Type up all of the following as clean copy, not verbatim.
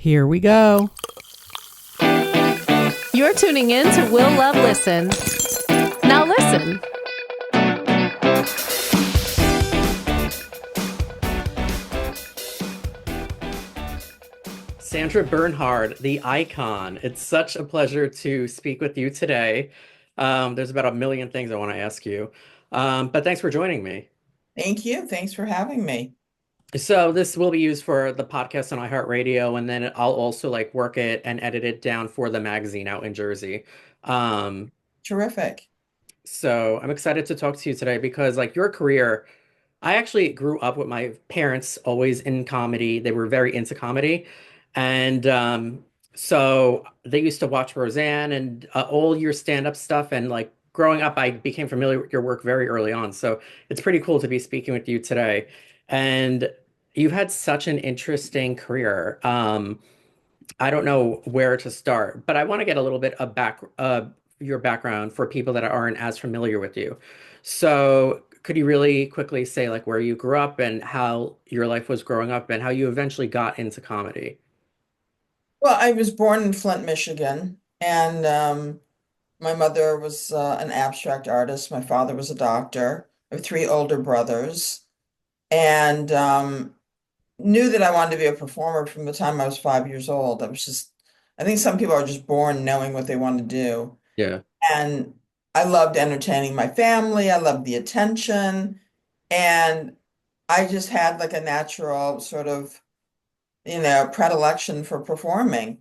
Here we go. You're tuning in to Will Love Listen. Now listen. Sandra Bernhard, the icon. It's such a pleasure to speak with you today. There's about a million things I want to ask you, but thanks for joining me. Thank you. Thanks for having me. So this will be used for the podcast on iHeartRadio, and then I'll also like work it and edit it down for the magazine out in Jersey. Um, Terrific. so I'm excited to talk to you today because like your career, I actually grew up with my parents always in comedy. They were very into comedy. And so they used to watch Roseanne and all your stand-up stuff. And like growing up, I became familiar with your work very early on. So it's pretty cool to be speaking with you today. And you've had such an interesting career. I don't know where to start, but I want to get a little bit of your background for people that aren't as familiar with you. So, could you really quickly say like where you grew up and how your life was growing up and how you eventually got into comedy? Well, I was born in Flint, Michigan, and my mother was an abstract artist. My father was a doctor. I have three older brothers, and knew that I wanted to be a performer from the time I was 5 years old. I think some people are just born knowing what they want to do. Yeah. And I loved entertaining my family. I loved the attention. And I just had like a natural sort of, predilection for performing.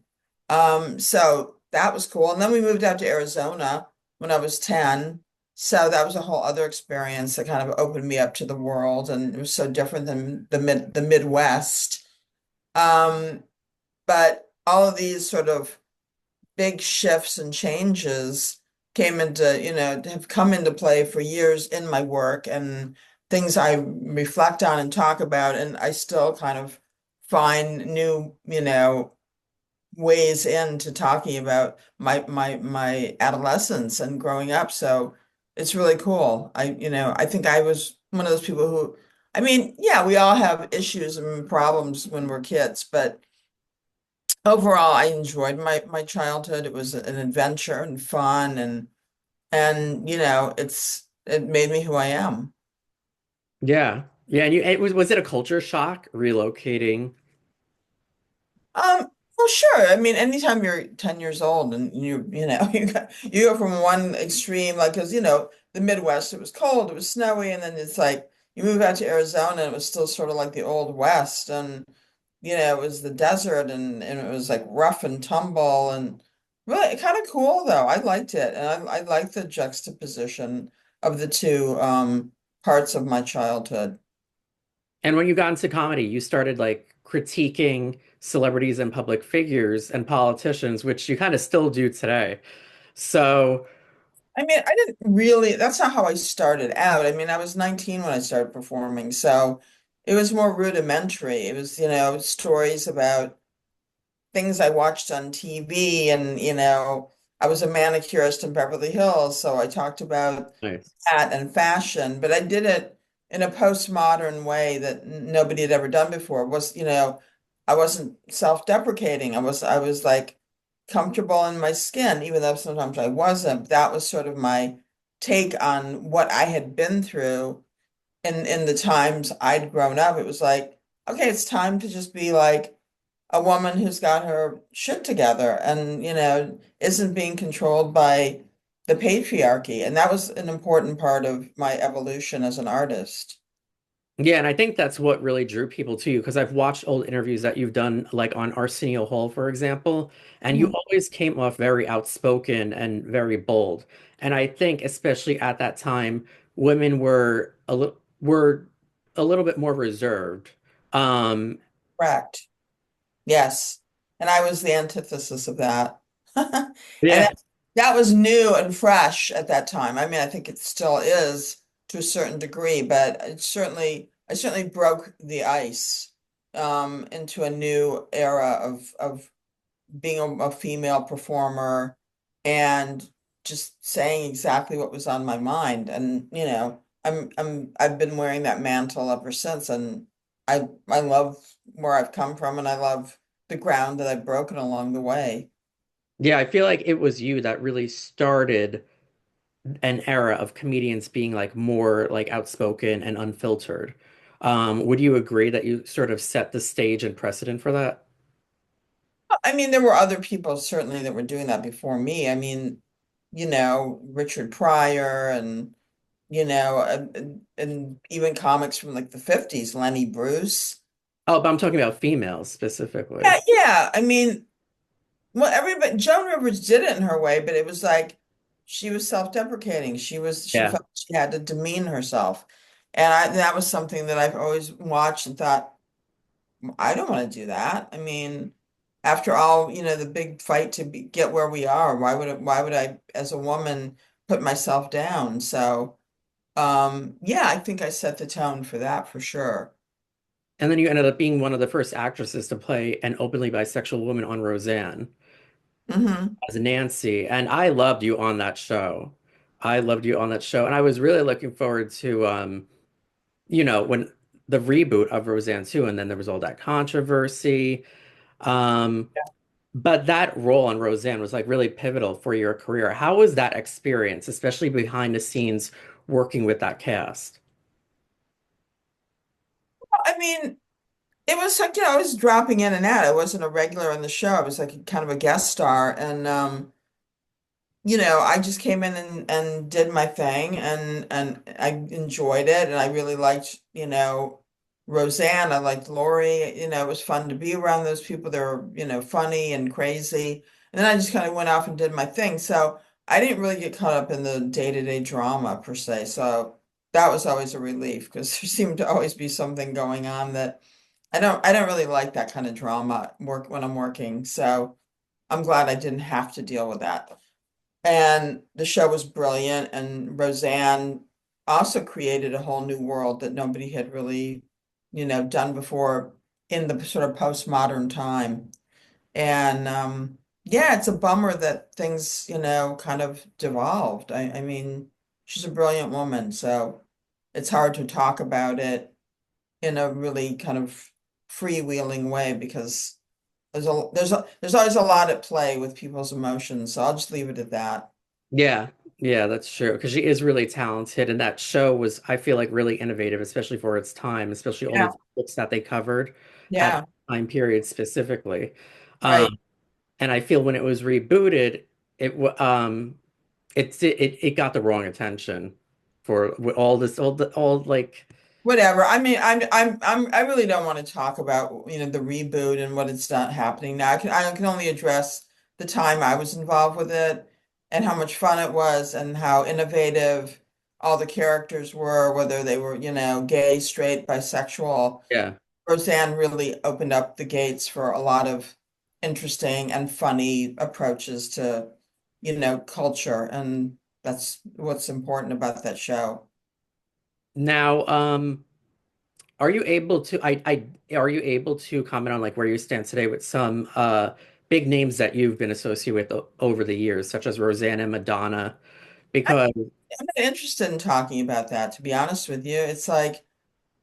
So that was cool. And then we moved out to Arizona when I was 10. So that was a whole other experience that kind of opened me up to the world. And it was so different than the Midwest. But all of these sort of big shifts and changes have come into play for years in my work and things I reflect on and talk about, and I still kind of find new, ways into talking about my adolescence and growing up. So it's really cool. I think I was one of those people who, I mean, yeah, we all have issues and problems when we're kids, but overall, I enjoyed my childhood. It was an adventure and fun, and it made me who I am. Yeah. Yeah. And was it a culture shock relocating? Well, sure. I mean, anytime you're 10 years old and you go from one extreme, like, because the Midwest, it was cold, it was snowy, and then it's like you move out to Arizona, and it was still sort of like the old West, and it was the desert, and it was like rough and tumble, and really kind of cool though. I liked it, and I liked the juxtaposition of the two parts of my childhood. And when you got into comedy, you started like critiquing celebrities and public figures and politicians, which you kind of still do today. So, I mean, I didn't really, that's not how I started out. I mean, I was 19 when I started performing, so it was more rudimentary. It was, stories about things I watched on TV, and I was a manicurist in Beverly Hills, so I talked about nice. that and fashion, but I did it in a postmodern way that nobody had ever done before. It was, I wasn't self-deprecating. I was like comfortable in my skin, even though sometimes I wasn't. That was sort of my take on what I had been through in the times I'd grown up. It was like, okay, it's time to just be like a woman who's got her shit together and, isn't being controlled by the patriarchy. And that was an important part of my evolution as an artist. Yeah, and I think that's what really drew people to you because I've watched old interviews that you've done, like on Arsenio Hall, for example, and you Mhm. always came off very outspoken and very bold. And I think, especially at that time, women were a little bit more reserved. Um, Correct. Yes. And I was the antithesis of that. And yeah, that was new and fresh at that time. I mean, I think it still is to a certain degree, but I certainly broke the ice into a new era of being a female performer and just saying exactly what was on my mind. And, I've been wearing that mantle ever since, and I love where I've come from, and I love the ground that I've broken along the way. Yeah, I feel like it was you that really started an era of comedians being like more like outspoken and unfiltered. Would you agree that you sort of set the stage and precedent for that? I mean, there were other people certainly that were doing that before me. I mean, Richard Pryor and, and even comics from like the 50s, Lenny Bruce. Oh, but I'm talking about females specifically. Yeah, yeah. I mean, well, everybody, Joan Rivers did it in her way, but it was like she was self-deprecating. She Yeah. felt she had to demean herself. And that was something that I've always watched and thought, I don't want to do that. I mean, after all, the big fight to get where we are, why would I, as a woman, put myself down? So, yeah, I think I set the tone for that for sure. And then you ended up being one of the first actresses to play an openly bisexual woman on Roseanne Hmm. as Nancy. And I loved you on that show. I loved you on that show. And I was really looking forward to when the reboot of Roseanne too, and then there was all that controversy. Um, but that role on Roseanne was like really pivotal for your career. How was that experience, especially behind the scenes working with that cast? I mean, it was like, I was dropping in and out. I wasn't a regular on the show. I was like kind of a guest star. And I just came in and did my thing and I enjoyed it and I really liked, Roseanne. I liked Lori. It was fun to be around those people. They were, funny and crazy. And then I just kind of went off and did my thing. So I didn't really get caught up in the day-to-day drama per se. So that was always a relief because there seemed to always be something going on that I don't really like that kind of drama work when I'm working. So I'm glad I didn't have to deal with that. And the show was brilliant. And Roseanne also created a whole new world that nobody had really, done before in the sort of postmodern time. And yeah, it's a bummer that things, kind of devolved. I mean, she's a brilliant woman, so it's hard to talk about it in a really kind of freewheeling way because there's always a lot at play with people's emotions. So I'll just leave it at that. Yeah, yeah, that's true. Because she is really talented, and that show was, I feel like, really innovative, especially for its time, especially all the Yeah. topics that they covered at Yeah, the time period specifically. right. And I feel when it was rebooted, it got the wrong attention for all this, all like, Whatever. I mean, I really don't want to talk about, the reboot and what it's not happening now. I can only address the time I was involved with it and how much fun it was and how innovative all the characters were, whether they were, gay, straight, bisexual. yeah. Roseanne really opened up the gates for a lot of interesting and funny approaches to, culture, and that's what's important about that show. Now, are you able to are you able to comment on like where you stand today with some big names that you've been associated with over the years, such as Roseanne and Madonna? Because I'm not interested in talking about that, to be honest with you. It's like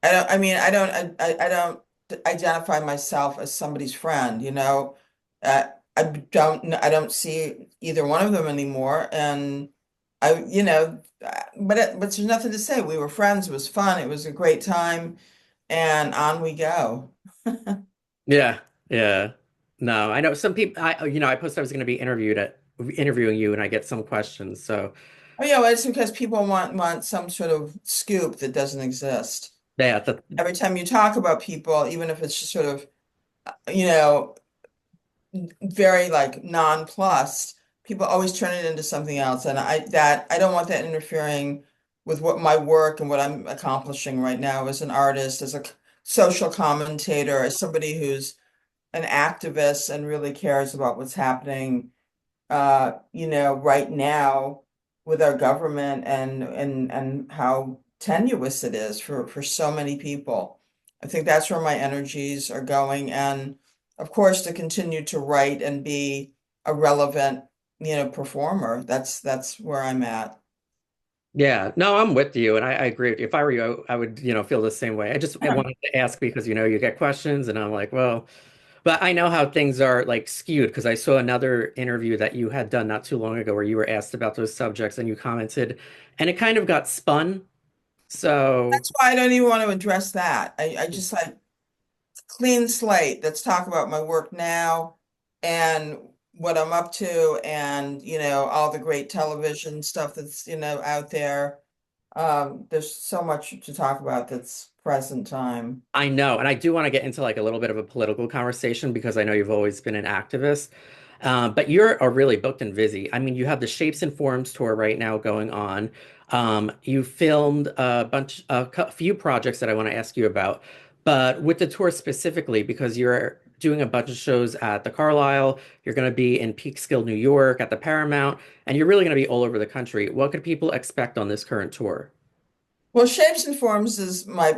I don't I mean I don't identify myself as somebody's friend, you know. I don't see either one of them anymore and but there's nothing to say. We were friends, it was fun, it was a great time, and on we go. yeah, yeah. No, I know some people I posted I was going to be interviewing you and I get some questions. So, Oh yeah, well, it's because people want some sort of scoop that doesn't exist. yeah, Every time you talk about people, even if it's just sort of, you know, very like nonplussed, people always turn it into something else. And I don't want that interfering with what my work and what I'm accomplishing right now as an artist, as a social commentator, as somebody who's an activist and really cares about what's happening right now with our government and how tenuous it is for so many people. I think that's where my energies are going. And of course, to continue to write and be a relevant, performer. That's where I'm at. yeah. No, I'm with you, and I agree with you. If I were you, I would feel the same way. I wanted to ask because you get questions, and I'm like, well. But I know how things are like skewed because I saw another interview that you had done not too long ago where you were asked about those subjects and you commented, and it kind of got spun. So, That's why I don't even want to address that. I just like clean slate. Let's talk about my work now and what I'm up to and, all the great television stuff that's, out there. There's so much to talk about that's present time. I know, and I do want to get into like a little bit of a political conversation because I know you've always been an activist. But you're really booked and busy. I mean, you have the Shapes and Forms tour right now going on. You filmed a few projects that I want to ask you about. But with the tour specifically, because you're doing a bunch of shows at the Carlisle, you're going to be in Peekskill, New York, at the Paramount, and you're really going to be all over the country. What could people expect on this current tour? Well, Shapes and Forms is my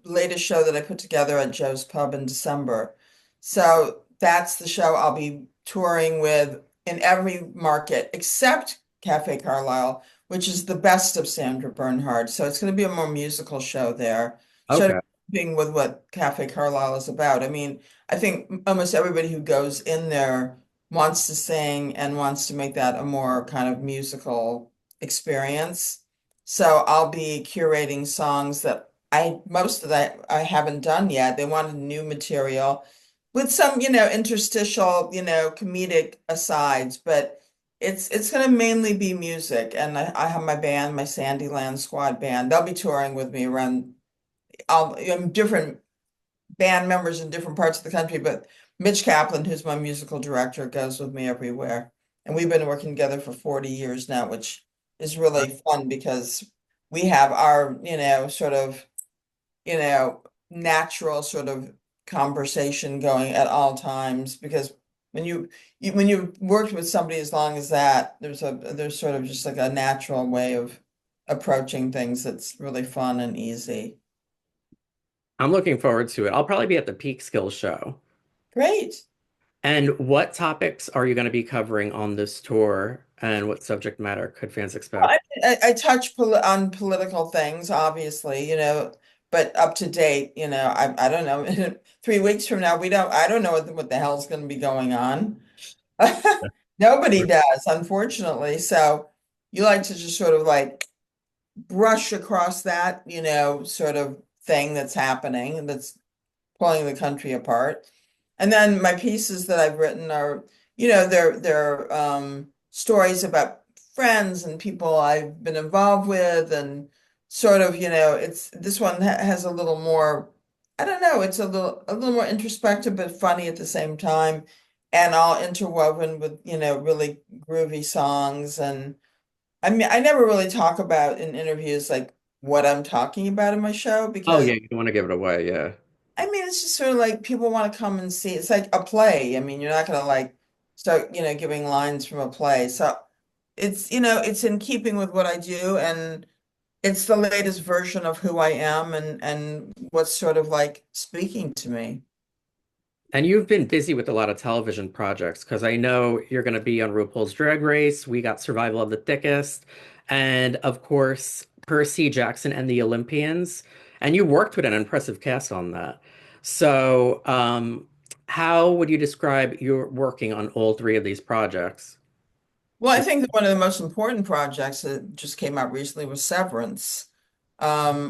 latest show that I put together at Joe's Pub in December. So that's the show I'll be touring with in every market except Cafe Carlisle, which is the best of Sandra Bernhard. So it's going to be a more musical show there, sort of Okay. keeping with what Cafe Carlisle is about. I mean, I think almost everybody who goes in there wants to sing and wants to make that a more kind of musical experience. So I'll be curating songs that most of that I haven't done yet. They wanted new material with some, interstitial, comedic asides, but it's going to mainly be music. And I have my band, my Sandyland squad band. They'll be touring with me around all different band members in different parts of the country, but Mitch Kaplan, who's my musical director, goes with me everywhere. And we've been working together for 40 years now, which is really fun because we have our, sort of, natural sort of conversation going at all times because when you worked with somebody as long as that, there's sort of just like a natural way of approaching things that's really fun and easy. I'm looking forward to it. I'll probably be at the Peak Skills show. Great. And what topics are you going to be covering on this tour, and what subject matter could fans expect? I touch on political things, obviously, but up to date, I don't know. 3 weeks from now, I don't know what the hell's going to be going on. Nobody does, unfortunately. So you like to just sort of like brush across that, sort of thing that's happening, that's pulling the country apart. And then my pieces that I've written are, they're stories about friends and people I've been involved with and sort of, it's this one has a little more, I don't know, it's a little more introspective but funny at the same time. And all interwoven with, really groovy songs. And I mean, I never really talk about in interviews like what I'm talking about in my show Oh because yeah, you don't want to give it away, yeah. I mean, it's just sort of like people want to come and see. It's like a play. I mean, you're not going to like start, giving lines from a play. So it's in keeping with what I do, and it's the latest version of who I am and what's sort of like speaking to me. And you've been busy with a lot of television projects because I know you're going to be on RuPaul's Drag Race. We got Survival of the Thickest, and of course, Percy Jackson and the Olympians. And you worked with an impressive cast on that. So, how would you describe your working on all three of these projects? Well, I think that one of the most important projects that just came out recently was Severance,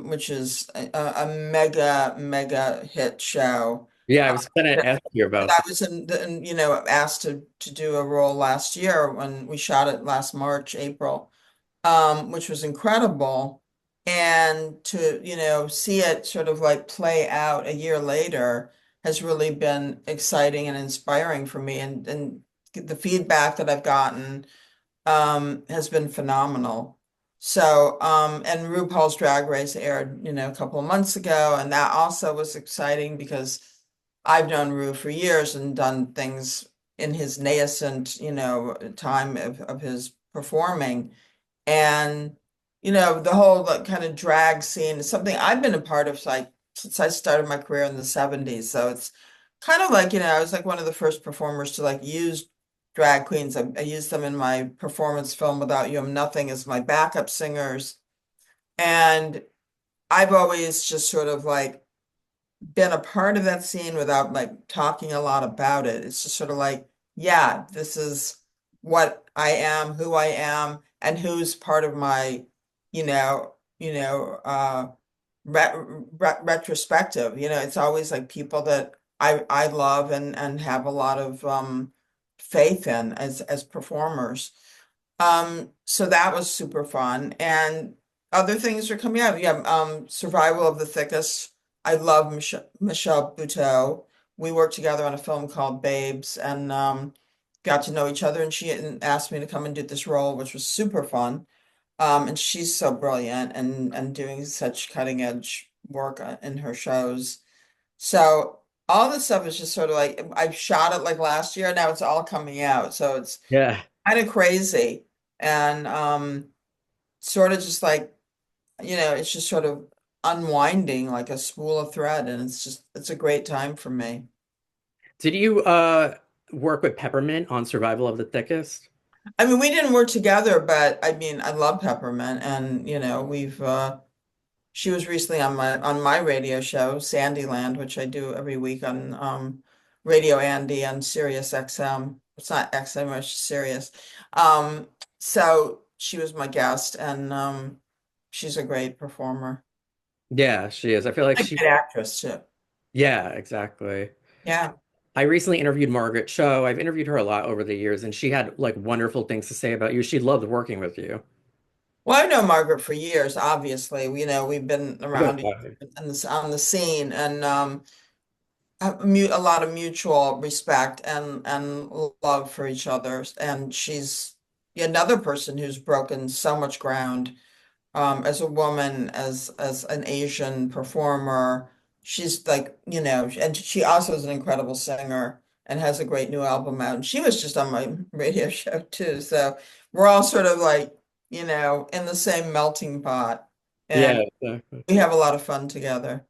which is a mega, mega hit show. Yeah, I was going to ask you And about I that. was asked to do a role last year when we shot it last March, April, which was incredible. And to, see it sort of like play out a year later has really been exciting and inspiring for me. And the feedback that I've gotten has been phenomenal. So, and RuPaul's Drag Race aired, a couple of months ago, and that also was exciting because I've known Ru for years and done things in his nascent, time of his performing. And, the whole like, kind of drag scene is something I've been a part of like since I started my career in the 70s. So it's kind of like, I was like one of the first performers to like use drag queens. I used them in my performance film Without You I'm Nothing as my backup singers. And I've always just sort of like been a part of that scene without like talking a lot about it. It's just sort of like, yeah, this is what I am, who I am, and who's part of my, retrospective. It's always like people that I love and have a lot of faith in as performers. So that was super fun. And other things are coming out. Yeah, Survival of the Thickest. I love Michelle Buteau. We worked together on a film called Babes and got to know each other. And she asked me to come and do this role, which was super fun. And she's so brilliant and doing such cutting edge work in her shows. So all this stuff is just sort of like I shot it like last year. Now it's all coming out. So it's Yeah. kind of crazy and sort of just like it's just sort of unwinding like a spool of thread, and it's a great time for me. Did you work with Peppermint on Survival of the Thickest? I mean, we didn't work together, but I mean, I love Peppermint, and we've she was recently on my radio show Sandyland, which I do every week on Radio Andy on SiriusXM. It's not XM, it's just Sirius. So she was my guest, and she's a great performer. Yeah, she is. I feel like A she, good actress too. yeah, exactly. Yeah. I recently interviewed Margaret Cho. I've interviewed her a lot over the years, and she had like wonderful things to say about you. She loved working with you. Well, I've known Margaret for years, obviously. We've been around Okay. on the scene and have a lot of mutual respect and love for each other. And she's another person who's broken so much ground as a woman, as an Asian performer. She's like, and she also is an incredible singer and has a great new album out. And she was just on my radio show too. So we're all sort of like, in the same melting pot. Yeah, And exactly. we have a lot of fun together.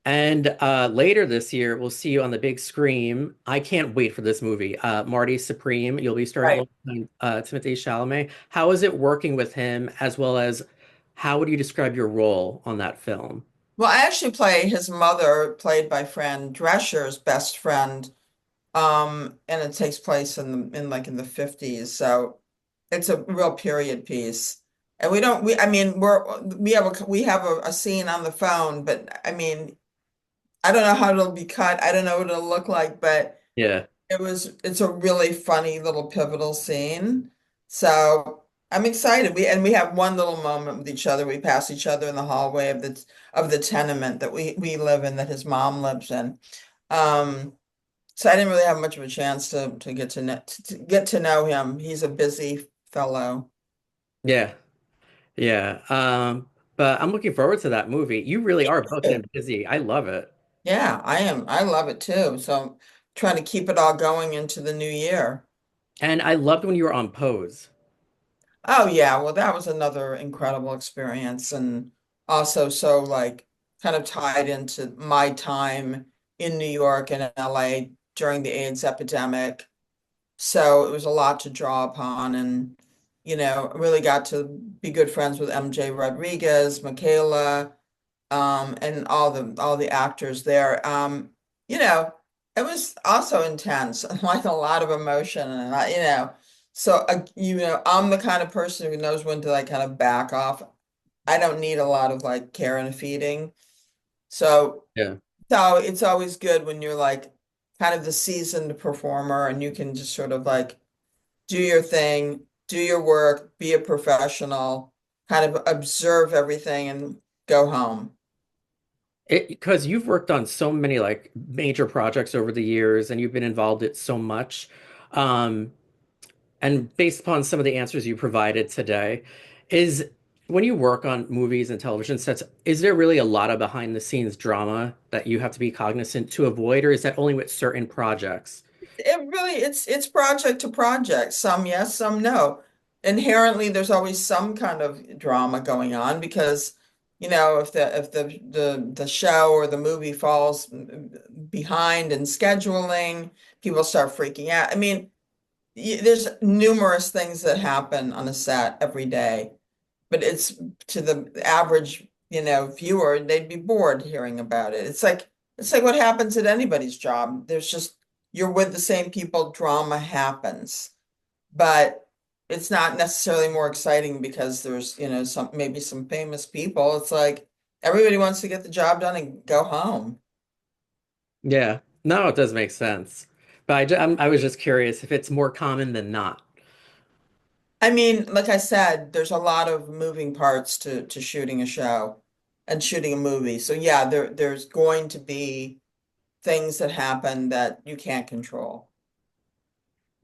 And later this year, we'll see you on the big screen. I can't wait for this movie. Marty Supreme, you'll be starring Right. alongside Timothée Chalamet. How is it working with him, as well as how would you describe your role on that film? Well, I actually play his mother, played by Fran Drescher's best friend. And it takes place in the 50s. So it's a real period piece. And we don't we I mean we have a scene on the phone, but I mean, I don't know how it'll be cut. I don't know what it'll look like, but Yeah. it's a really funny little pivotal scene. So I'm excited. We have one little moment with each other. We pass each other in the hallway of the tenement that we live in, that his mom lives in. Um, so I didn't really have much of a chance to get to know him. He's a busy fellow. Yeah. Yeah. But I'm looking forward to that movie. You really are booked and busy. I love it. Yeah, I am. I love it too. So I'm trying to keep it all going into the new year. And I loved when you were on Pose. Oh yeah, well that was another incredible experience and also so like kind of tied into my time in New York and LA during the AIDS epidemic. So it was a lot to draw upon and really got to be good friends with MJ Rodriguez, Michaela, and all the actors there. You know, it was also intense and like a lot of emotion and so I'm the kind of person who knows when to like kind of back off. I don't need a lot of like care and feeding. So Yeah. it's always good when you're like kind of the seasoned performer and you can just sort of like do your thing, do your work, be a professional, kind of observe everything and go home. Because you've worked on so many like major projects over the years and you've been involved in so much. Um, and based upon some of the answers you provided today, is when you work on movies and television sets, is there really a lot of behind the scenes drama that you have to be cognizant to avoid, or is that only with certain projects? It's project to project. Some yes, some no. Inherently, there's always some kind of drama going on because, if the show or the movie falls behind in scheduling, people start freaking out. I mean, there's numerous things that happen on a set every day, but it's to the average viewer, they'd be bored hearing about it. It's like what happens at anybody's job. There's just you're with the same people, drama happens. But it's not necessarily more exciting because there's, maybe some famous people. It's like everybody wants to get the job done and go home. Yeah. No, it does make sense. But I was just curious if it's more common than not. I mean, like I said, there's a lot of moving parts to shooting a show and shooting a movie. So yeah, there's going to be things that happen that you can't control.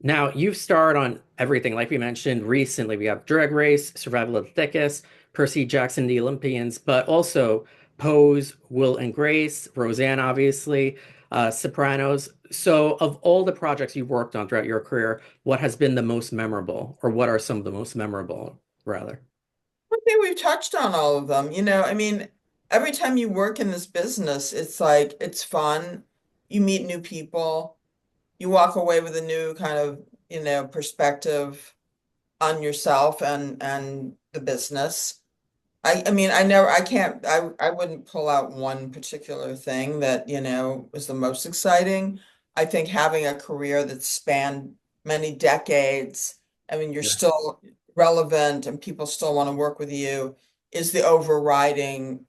Now, you've starred on everything. Like we mentioned recently, we have Drag Race, Survival of the Thickest, Percy Jackson, The Olympians, but also Pose, Will and Grace, Roseanne, obviously, Sopranos. So, of all the projects you've worked on throughout your career, what has been the most memorable, or what are some of the most memorable, rather? I think we've touched on all of them. I mean, every time you work in this business, it's like it's fun. You meet new people. You walk away with a new kind of, perspective on yourself and the business. I mean, I can't, I wouldn't pull out one particular thing that, was the most exciting. I think having a career that spanned many decades, I mean, you're Yeah. still relevant and people still want to work with you is the overriding,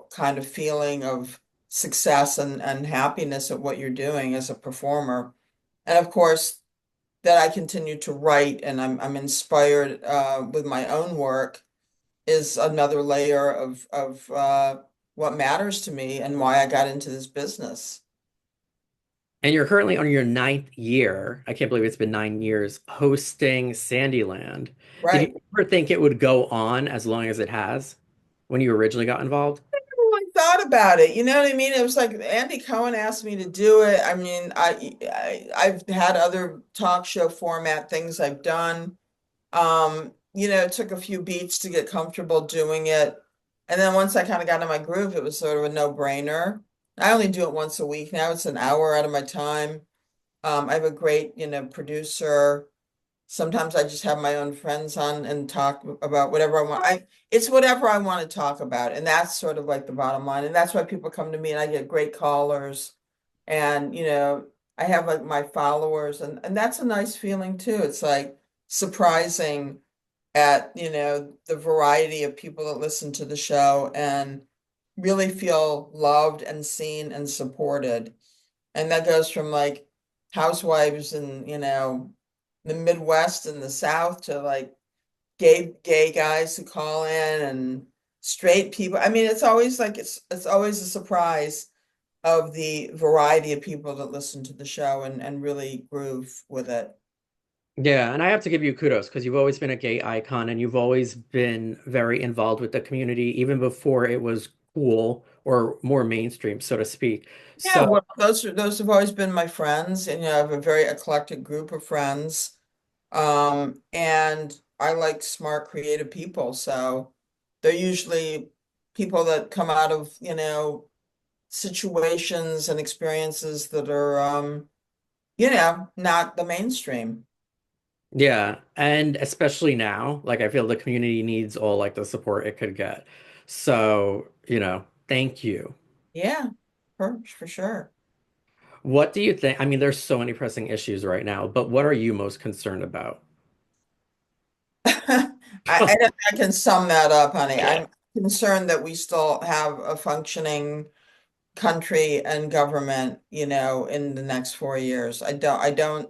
kind of feeling of success and happiness at what you're doing as a performer. And of course, that I continue to write and I'm inspired with my own work is another layer of what matters to me and why I got into this business. And you're currently on your ninth year. I can't believe it's been 9 years hosting Sandyland. Did you Right. ever think it would go on as long as it has when you originally got involved? I thought about it. You know what I mean? It was like Andy Cohen asked me to do it. I mean, I've had other talk show format things I've done. It took a few beats to get comfortable doing it. And then once I kind of got in my groove, it was sort of a no-brainer. I only do it once a week now. It's an hour out of my time. I have a great, producer. Sometimes I just have my own friends on and talk about whatever I want. It's whatever I want to talk about, and that's sort of like the bottom line. And that's why people come to me, and I get great callers, and I have like my followers, and that's a nice feeling too. It's like surprising at the variety of people that listen to the show and really feel loved and seen and supported. And that goes from like housewives and the Midwest and the South to like gay guys who call in and straight people. I mean, it's always like it's always a surprise of the variety of people that listen to the show and really groove with it. Yeah, and I have to give you kudos because you've always been a gay icon and you've always been very involved with the community, even before it was cool or more mainstream, so to speak. Yeah, So, well, those have always been my friends, and I have a very eclectic group of friends. And I like smart, creative people, so they're usually people that come out of, situations and experiences that are, not the mainstream. yeah, and especially now, like I feel the community needs all like the support it could get. So, thank you. Yeah, for sure. What do you think? I mean, there's so many pressing issues right now, but what are you most concerned about? I don't think I can sum that up, honey. I'm concerned that we still have a functioning country and government, in the next 4 years. I don't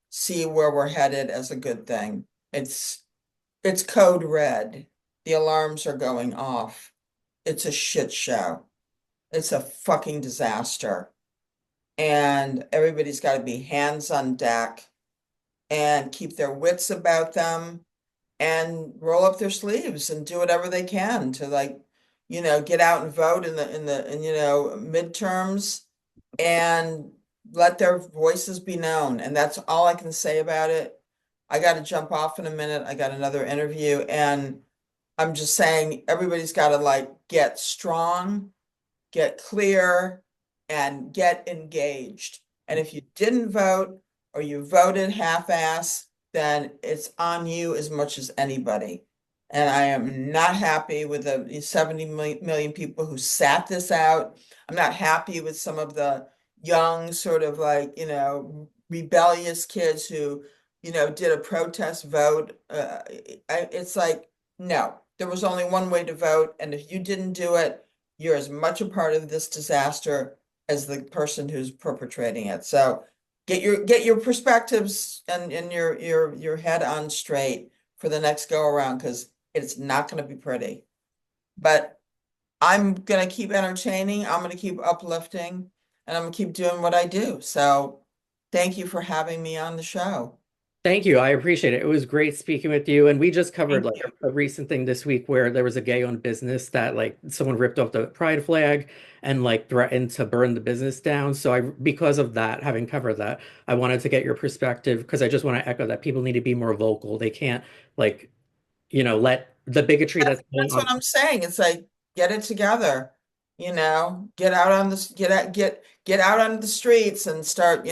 see where we're headed as a good thing. It's code red. The alarms are going off. It's a shit show. It's a fucking disaster. And everybody's got to be hands on deck and keep their wits about them and roll up their sleeves and do whatever they can to like, get out and vote in midterms and let their voices be known. And that's all I can say about it. I got to jump off in a minute. I got another interview, and I'm just saying everybody's got to like get strong, get clear, and get engaged. And if you didn't vote or you voted half-ass, then it's on you as much as anybody. And I am not happy with the 70 million people who sat this out. I'm not happy with some of the young, sort of like, rebellious kids who, did a protest vote. It's like, no, there was only one way to vote. And if you didn't do it, you're as much a part of this disaster as the person who's perpetrating it. So get your perspectives and your head on straight for the next go around, because it's not going to be pretty. But I'm going to keep entertaining. I'm going to keep uplifting, and I'm going to keep doing what I do. So thank you for having me on the show. Thank you. I appreciate it. It was great speaking with you. And we just covered Thank like you. a recent thing this week where there was a gay-owned business that like someone ripped off the pride flag and like threatened to burn the business down. So because of that, having covered that, I wanted to get your perspective because I just want to echo that people need to be more vocal. They can't like, let the bigotry that's going That's what on. I'm saying. It's like, get it together, get out on the, get out on the streets and start,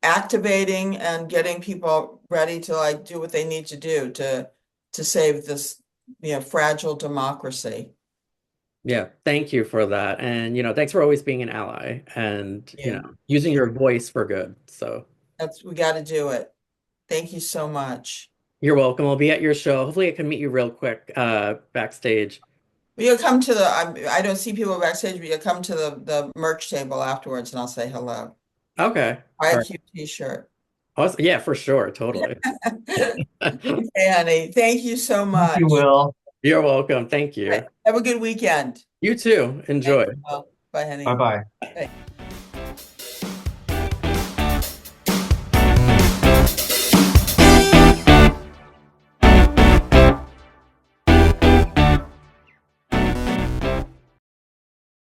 activating and getting people ready to like do what they need to do to save this, fragile democracy. Yeah, thank you for that. And, thanks for always being an ally and, You, using you, your voice for good. So we got to do it. Thank you so much. you're welcome. I'll be at your show. Hopefully I can meet you real quick backstage. But you'll come to I don't see people backstage, but you'll come to the merch table afterwards and I'll say hello. Okay. Buy All a right. cute t-shirt. Awesome. Yeah, for sure. Totally. Okay, honey. Thank you so Thank much. you, Will. You're welcome. Thank Right. you. Have a good weekend. You too. Thank Enjoy. you, Will. Bye, honey. Bye-bye. Bye.